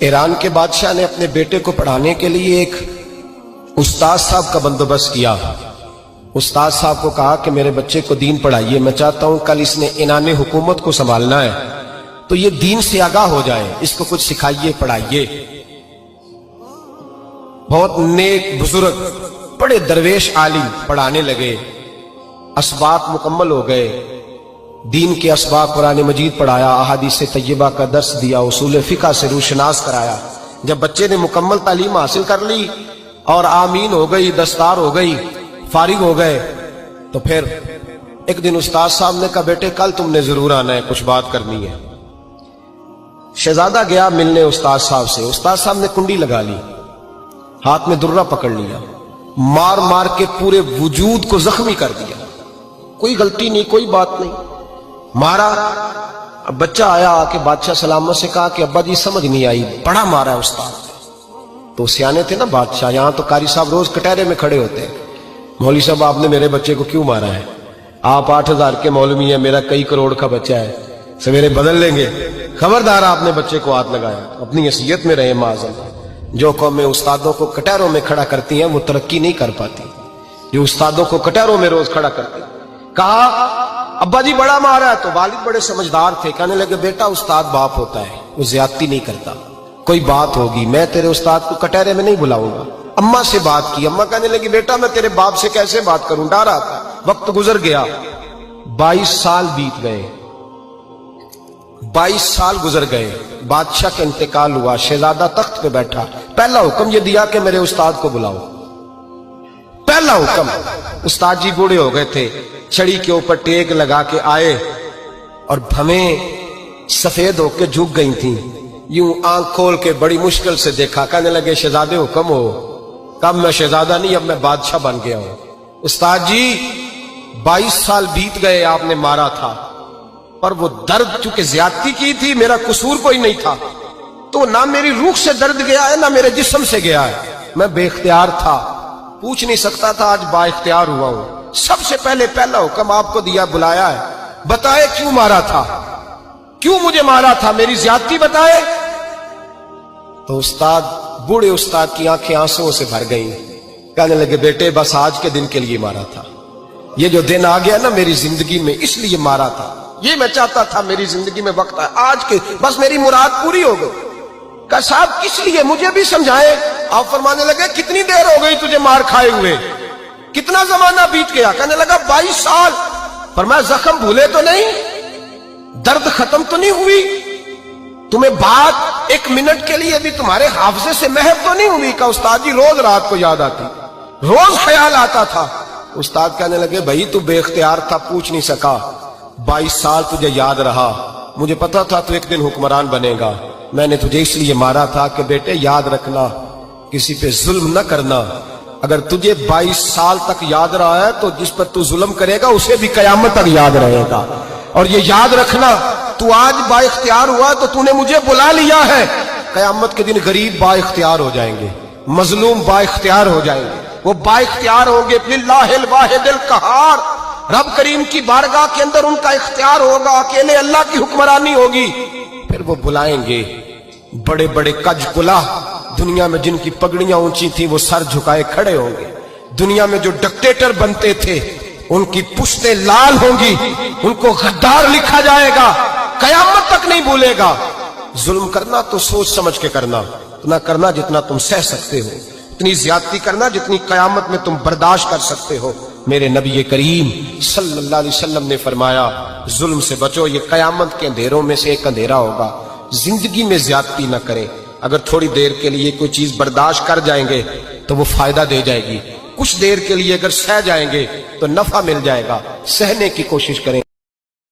ایران کے بادشاہ نے اپنے بیٹے کو پڑھانے کے لیے ایک استاد صاحب کا بندوبست کیا۔ استاد صاحب کو کہا کہ میرے بچے کو دین پڑھائیے، میں چاہتا ہوں کل اس نے عنان حکومت کو سنبھالنا ہے تو یہ دین سے آگاہ ہو جائے، اس کو کچھ سکھائیے، پڑھائیے۔ بہت نیک بزرگ بڑے درویش عالم پڑھانے لگے، اسباق مکمل ہو گئے، دین کے اسباق قرآن مجید پڑھایا، احادیث طیبہ کا درس دیا، اصول فقہ سے روشناس کرایا۔ جب بچے نے مکمل تعلیم حاصل کر لی اور آمین ہو گئی، دستار ہو گئی، فارغ ہو گئے، تو پھر ایک دن استاد صاحب نے کہا بیٹے کل تم نے ضرور آنا ہے، کچھ بات کرنی ہے۔ شہزادہ گیا ملنے استاد صاحب سے، استاد صاحب نے کنڈی لگا لی، ہاتھ میں درہ پکڑ لیا، مار مار کے پورے وجود کو زخمی کر دیا، کوئی غلطی نہیں، کوئی بات نہیں، مارا۔ اب بچہ آیا آ کے بادشاہ سلامت سے کہا کہ ابا جی سمجھ نہیں آئی، بڑا مارا ہے استاد۔ تو سیانے تھے نا بادشاہ، یہاں تو قاری صاحب روز کٹہرے میں کھڑے ہوتے ہیں، مولوی صاحب آپ نے میرے بچے کو کیوں مارا ہے؟ آپ 8,000 کے مولوی ہیں، میرا کئی کروڑ کا بچہ ہے، سویرے بدل لیں گے، خبردار آپ نے بچے کو ہاتھ لگایا، اپنی حیثیت میں رہے معاذ۔ جو قومیں استادوں کو کٹہروں میں کھڑا کرتی ہیں وہ ترقی نہیں کر پاتی، جو استادوں کو کٹہروں میں روز کھڑا کرتے ہیں۔ کہا ابا جی بڑا مارا ہے، تو والد بڑے سمجھدار تھے، کہنے لگے بیٹا استاد باپ ہوتا ہے، وہ زیادتی نہیں کرتا، کوئی بات ہوگی میں تیرے استاد کو کٹہرے میں نہیں بلاؤں گا۔ اماں سے بات کی، اماں کہنے لگی بیٹا میں تیرے باپ سے کیسے بات کروں، ڈر رہا تھا۔ وقت گزر گیا، 22 سال بیت گئے، 22 سال گزر گئے، بادشاہ کا انتقال ہوا، شہزادہ تخت پہ بیٹھا، پہلا حکم یہ دیا کہ میرے استاد کو بلاؤ، پہلا حکم۔ استاد جی بوڑھے ہو گئے تھے، چھڑی کے اوپر ٹیک لگا کے آئے اور بھویں سفید ہو کے جھک گئی تھیں، یوں آنکھ کھول کے بڑی مشکل سے دیکھا، کہنے لگے شہزادے حکم ہو۔ کب میں شہزادہ نہیں، اب میں بادشاہ بن گیا ہوں۔ استاد جی 22 سال بیت گئے، آپ نے مارا تھا، پر وہ درد چونکہ زیادتی کی تھی، میرا قصور کوئی نہیں تھا، تو نہ میری روح سے درد گیا ہے نہ میرے جسم سے گیا ہے، میں بے اختیار تھا، پوچھ نہیں سکتا تھا، آج با اختیار ہوا ہوں۔ سب سے پہلے پہلا حکم آپ کو دیا، بلایا ہے، بتائے کیوں مارا تھا، کیوں مجھے مارا تھا، میری زیادتی بتائے۔ تو استاد، بوڑھے استاد کی آنکھیں آنسوں سے بھر گئیں، کہنے لگے بیٹے بس آج کے دن کے لیے مارا تھا، یہ جو دن آ گیا نا میری زندگی میں اس لیے مارا تھا، یہ میں چاہتا تھا میری زندگی میں وقت ہے، آج کے بس میری مراد پوری ہو گئی۔ کہا صاحب کس لیے، مجھے بھی سمجھائے۔ آپ فرمانے لگے کتنی دیر ہو گئی تجھے مار کھائے ہوئے، کتنا زمانہ بیت گیا؟ کہنے لگا 22 سال۔ فرمایا زخم بھولے تو نہیں، درد ختم تو نہیں ہوئی، تمہیں بات ایک منٹ کے لیے بھی تمہارے حافظے سے محو تو نہیں ہوئی؟ کہا استاد جی روز رات کو یاد آتی، روز خیال آتا تھا۔ استاد کہنے لگے بھائی تو بے اختیار تھا، پوچھ نہیں سکا، 22 سال تجھے یاد رہا، مجھے پتا تھا تو ایک دن حکمران بنے گا، میں نے تجھے اس لیے مارا تھا کہ بیٹے یاد رکھنا، کسی پہ ظلم نہ کرنا، اگر تجھے 22 سال تک یاد رہا ہے تو جس پر تو ظلم کرے گا اسے بھی قیامت تک یاد رہے گا، اور یہ یاد رکھنا تو آج با اختیار ہوا تو تو نے مجھے بلا لیا ہے، قیامت کے دن غریب با اختیار ہو جائیں گے، مظلوم با اختیار ہو جائیں گے، وہ با اختیار ہوں گے، للہ الواحد القہار، رب کریم کی بارگاہ کے اندر ان کا اختیار ہوگا، اکیلے اللہ کی حکمرانی ہوگی۔ پھر وہ بلائیں گے بڑے بڑے کج کلا، دنیا میں جن کی پگڑیاں اونچی تھیں وہ سر جھکائے کھڑے ہوں گے، دنیا میں جو ڈکٹیٹر بنتے تھے ان کی پشتیں لال ہوں گی، ان کو غدار لکھا جائے گا، قیامت تک نہیں بھولے گا۔ ظلم کرنا تو سوچ سمجھ کے کرنا، اتنا کرنا جتنا تم سہ سکتے ہو، اتنی زیادتی کرنا جتنی قیامت میں تم برداشت کر سکتے ہو۔ میرے نبی کریم صلی اللہ علیہ وسلم نے فرمایا ظلم سے بچو، یہ قیامت کے اندھیروں میں سے ایک اندھیرا ہوگا، زندگی میں زیادتی نہ کریں، اگر تھوڑی دیر کے لیے کوئی چیز برداشت کر جائیں گے تو وہ فائدہ دے جائے گی، کچھ دیر کے لیے اگر سہ جائیں گے تو نفع مل جائے گا، سہنے کی کوشش کریں۔